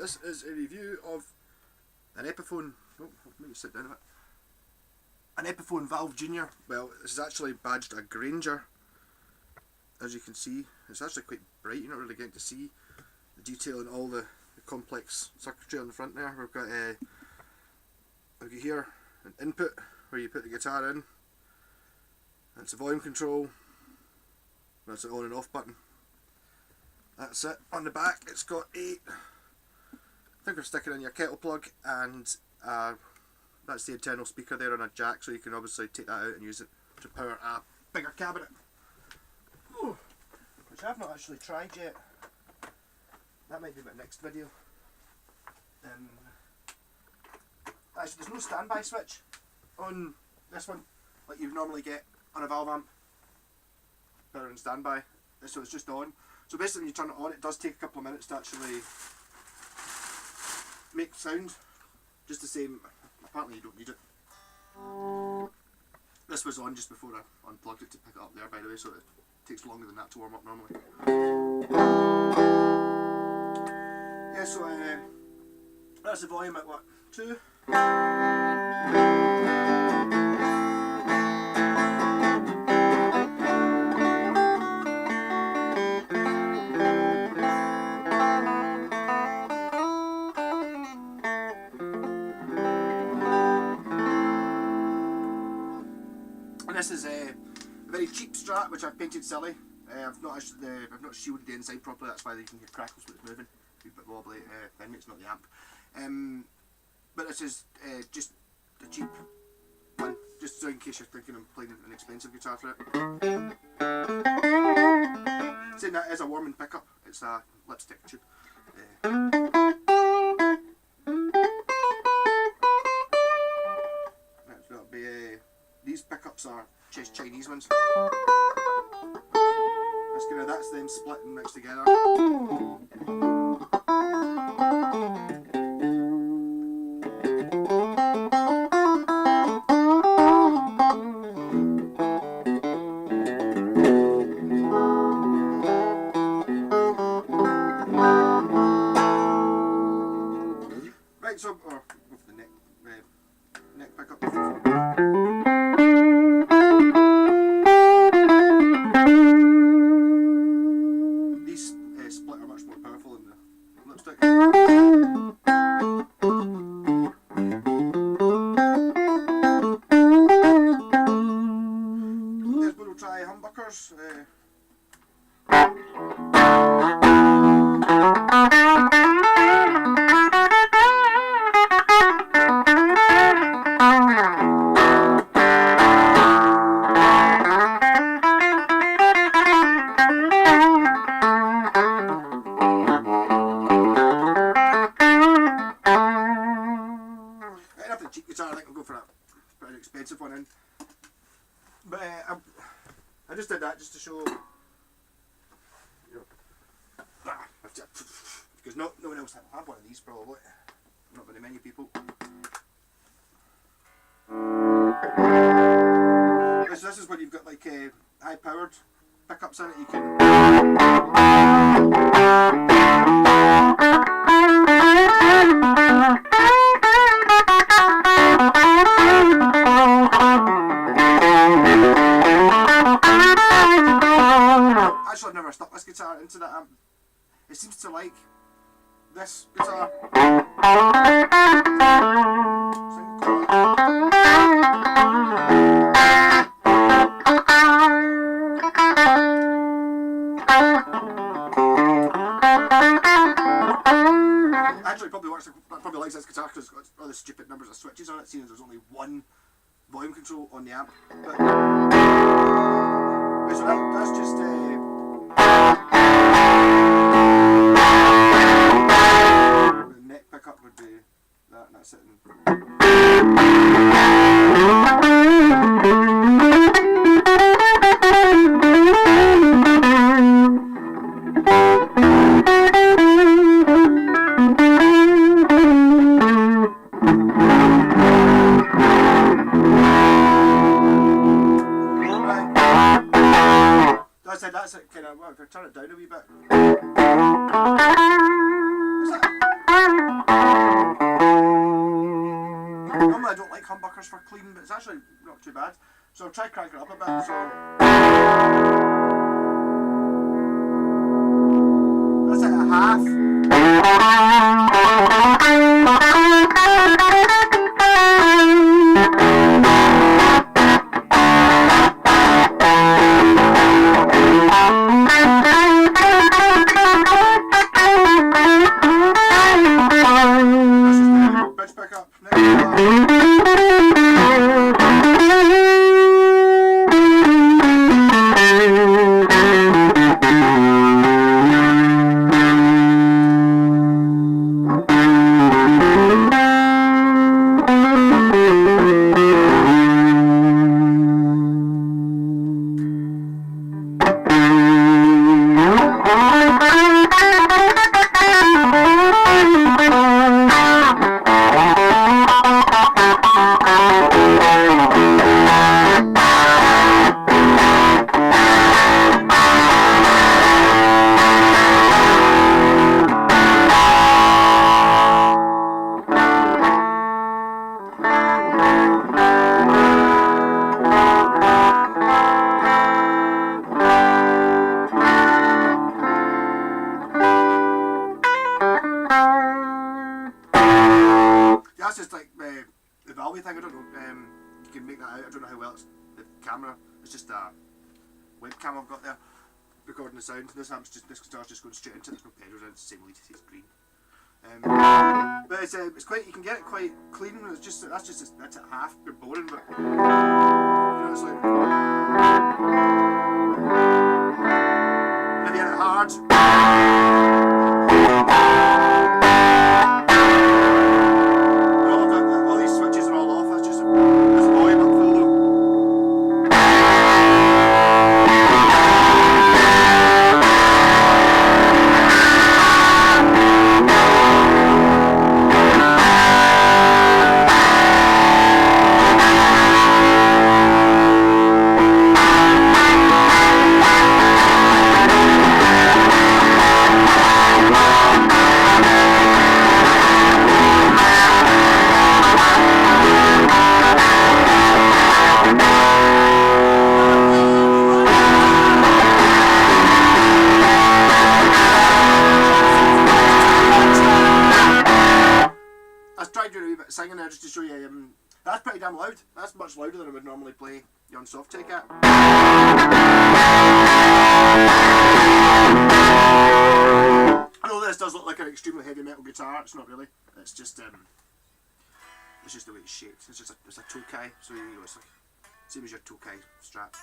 this is a review of an epiphone. Oh, let me sit down a bit. An epiphone Valve Junior. Well, this is actually badged a grainger. As you can see, it's actually quite bright. You're not really getting to see the detail in all the complex circuitry on the front there. We've got here an input where you put the guitar in. That's a volume control. That's the on and off button. That's it. On the back, it's got a finger sticker in your kettle plug, and that's the internal speaker there on a jack, so you can obviously take that out and use it to power a bigger cabinet. Ooh, which I've not actually tried yet. That might be my next video. Actually, there's no standby switch on this one like you normally get on a Valve amp. Power and standby, so it's just on. So basically when you turn it on, it does take a couple of minutes to actually make sound. Just the same, apparently you don't need it. This was on just before I unplugged it to pick it up there, by the way, so it takes longer than that to warm up normally. Yeah, so that's the volume at what, 2? And this is a very cheap Strat which I've painted silly. I've not shielded the inside properly, that's why you can hear crackles when it's moving. A bit wobbly, then it's not the amp. But this is just a cheap one, just so in case you're thinking of playing an expensive guitar for it. Saying that is a warming pickup, it's a lipstick tube. That'll be these pickups are Chinese ones. That's them split and mixed together. Right, so go for the neck pickup. Split are much more powerful than the lipstick. There's we'll try humbuckers. Cheap guitar, I think I'll go for a pretty expensive one in. But I just did that just to show, because no one else have one of these probably. Not very many people. So this is where you've got like high powered pickups in it. You can. Actually, I've never stuck this guitar into that amp. It seems to like this guitar. Actually, probably likes this guitar because it's got all the stupid numbers of switches on it, seeing as there's only one volume control on the amp. But so that's just the neck pickup would be that, and that's it. That's it, kind of. Well, if I turn it down a wee bit. Is that? I don't like humbuckers for clean, but it's actually not too bad. So I'll try cranking it up a bit. So that's it at half. That's just like the valve thing. I don't know. You can make that out. I don't know how well it's the camera. It's just a webcam I've got there recording the sound. This guitar's just going straight into it. There's no pedals in it. It's the same lead. It's green. But it's quite. You can get it quite clean. It's just that's at half. They're boring, but you know, it's like. And if you hit it hard. Singing there just to show you, that's pretty damn loud. That's much louder than I would normally play the unsoft take at. I know this does look like an extremely heavy metal guitar. It's not really. It's just the way it's shaped. It's a Tokai, so you know, it's like same as your Tokai strap.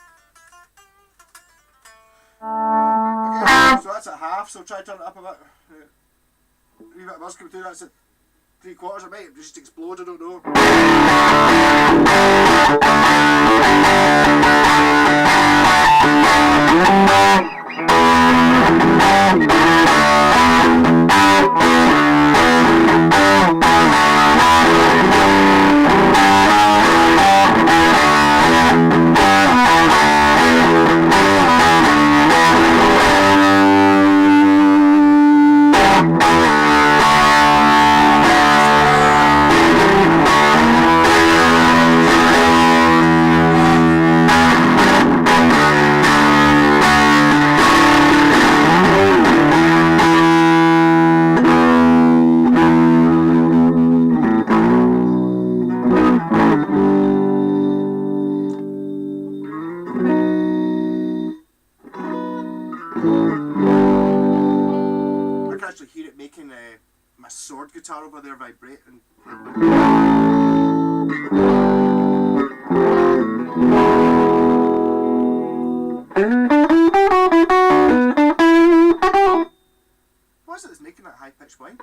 Okay, so that's at half. So try to turn it up a bit. A wee bit of buzz coming through. That's it. 3/4, it might just explode, I don't know. My sword guitar over there vibrating. What is it that's making that high pitched whine?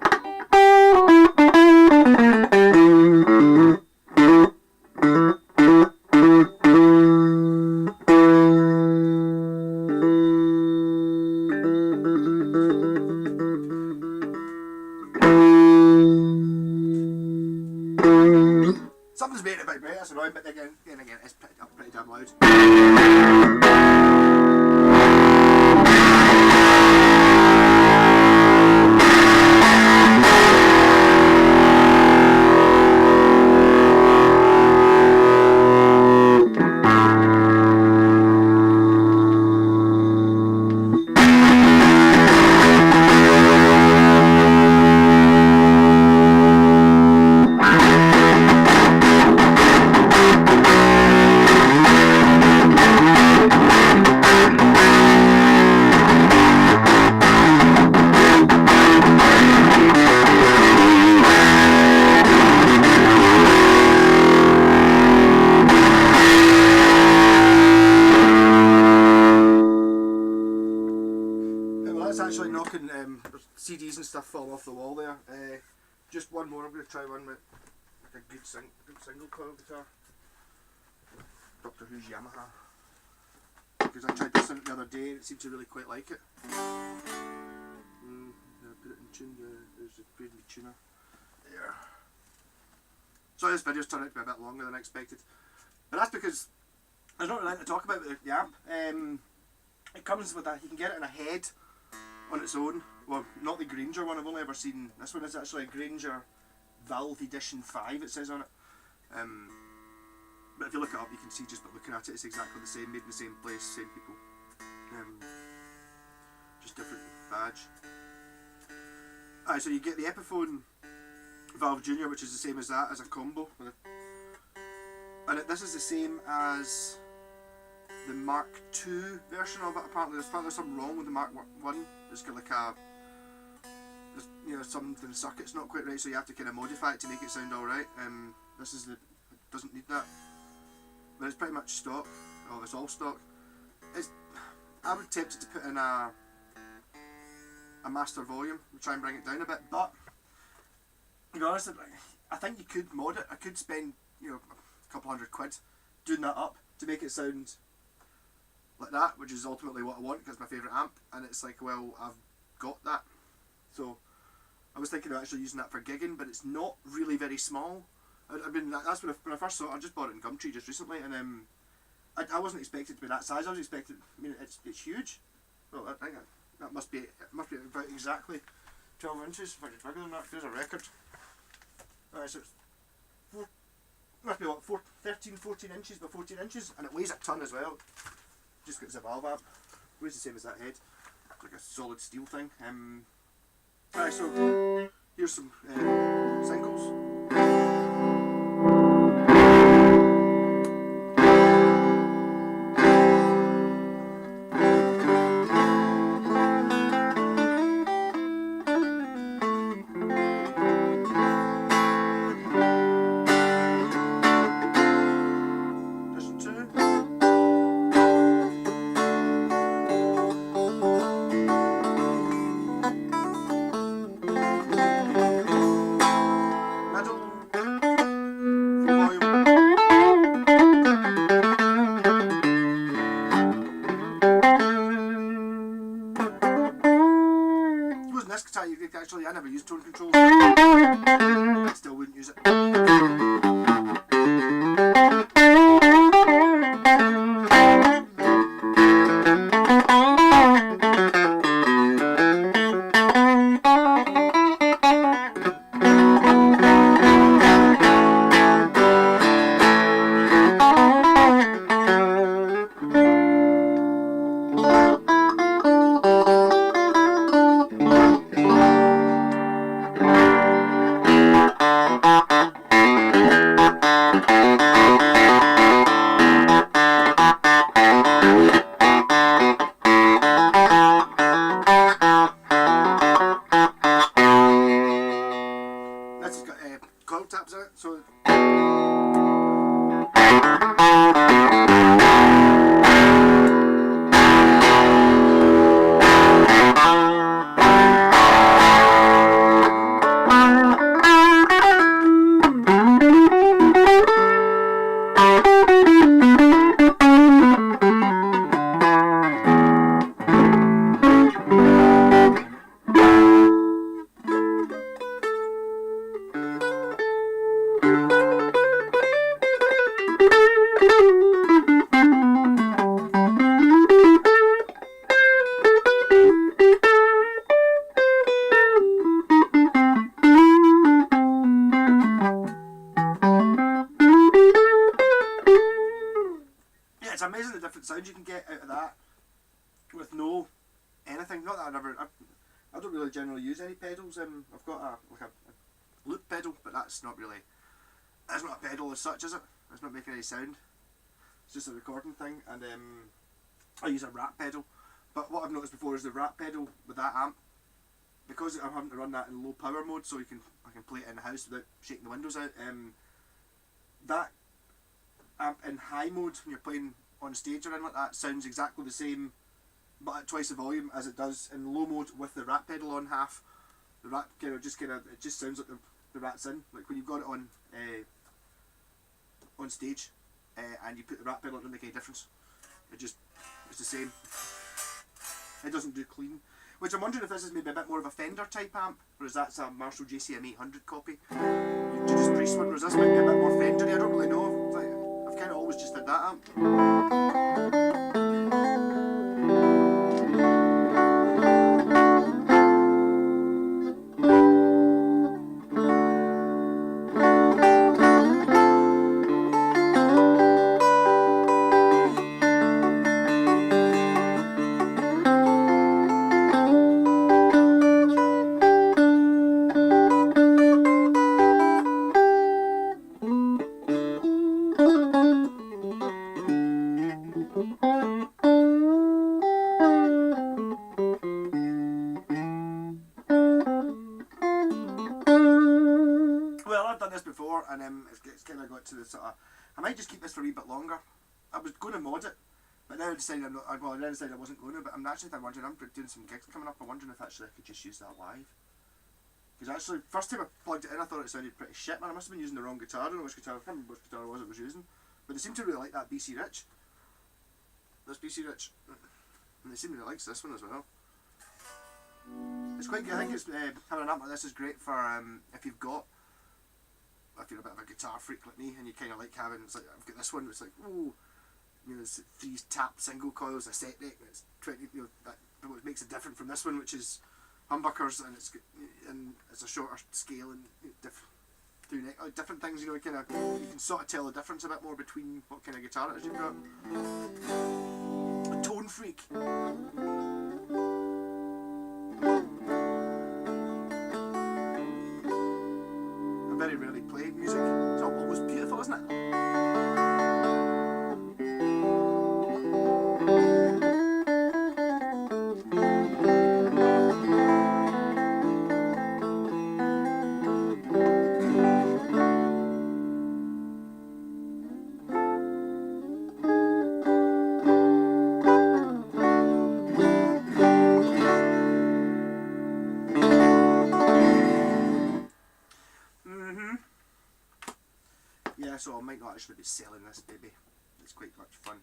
Something's making it vibrate, that's annoying, but again it's pretty damn loud. that's actually knocking CDs and stuff fall off the wall there. Just one more. I'm going to try one with like a good single coil guitar. Doctor Who's Yamaha. Because I tried this one the other day and it seemed to really quite like it. Put it in tune. There's a great tuner. There. So this video's turned out to be a bit longer than I expected. But that's because there's not really anything to talk about with the amp. It comes with a, you can get it in a head on its own. Well, not the Grainger one, I've only ever seen. This one is actually a Grainger Valve Edition 5, it says on it. But if you look it up, you can see just by looking at it, it's exactly the same, made in the same place, same people. Just different badge. So you get the Epiphone Valve Junior, which is the same as that, as a combo. And this is the same as the Mark II version of it. Apparently there's something wrong with the Mark 1. It's got like a, something in the circuit's not quite right, so you have to kind of modify it to make it sound alright. This is it doesn't need that. But it's pretty much stock. Oh, it's all stock. I would tempted to put in a master volume and try and bring it down a bit, but to be honest, I think you could mod it. I could spend a couple £100 doing that up to make it sound like that, which is ultimately what I want because it's my favourite amp. And it's like, well, I've got that, so I was thinking of actually using that for gigging, but it's not really very small. I mean, that's when I first saw it. I just bought it in Gumtree just recently, and I wasn't expecting it to be that size. I was expecting, it's huge. Well, I think it must be about exactly 12 inches. If I could figure that, there's a record. Alright, so it's must be what, 14 inches by 14 inches, and it weighs a ton as well. Just got the valve amp. Weighs the same as that head. It's like a solid steel thing. Alright, so here's some singles. Actually, I never used tone controls. I still wouldn't use it. Coil taps out, so it's amazing the different sounds you can get out of that with no anything. Not that I don't really generally use any pedals. I've got a loop pedal, but that's not a pedal as such, is it? It's not making any sound. It's just a recording thing, and I use a rat pedal. But what I've noticed before is the rat pedal with that amp, because I'm having to run that in low power mode, so I can play it in the house without shaking the windows out. That amp in high mode, when you're playing on stage or anything like that, sounds exactly the same but at twice the volume as it does in low mode with the rat pedal on half. The rat it just sounds like the rat's in. Like when you've got it on stage, and you put the rat pedal, it doesn't make any difference. It's the same. It doesn't do clean. Which I'm wondering if this is maybe a bit more of a Fender type amp, whereas that's a Marshall JCM 800 copy. You just priest one, whereas this might be a bit more Fendery. I don't really know. I've kind of always just did that amp. Before, and it's kind of got to the sort of, I might just keep this for a wee bit longer. I was going to mod it, but now I decided I'm not. Well, I decided I wasn't going to. But I'm actually wondering. I'm doing some gigs coming up. I'm wondering if actually I could just use that live. Because actually, first time I plugged it in, I thought it sounded pretty shit. Man, I must have been using the wrong guitar. I don't know which guitar. I can't remember which guitar it was using. But they seem to really like that BC Rich. This BC Rich, and they seem to like this one as well. It's quite good. I think it's having an amp like this is great for if you're a bit of a guitar freak like me, and you kind of like having, it's like, I've got this one, it's like, ooh, you know, there's 3 tap single coils, a set deck, and it's 20, you know, that what makes it different from this one, which is humbuckers, and it's a shorter scale, and different things, you know, kind of, you can sort of tell the difference a bit more between what kind of guitar it is you've got. A tone freak. Very rarely play music. It's always beautiful, isn't it? Yeah, so I might not actually be selling this baby. It's quite much fun.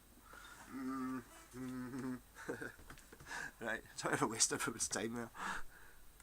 Right, sorry if I wasted everyone's time there.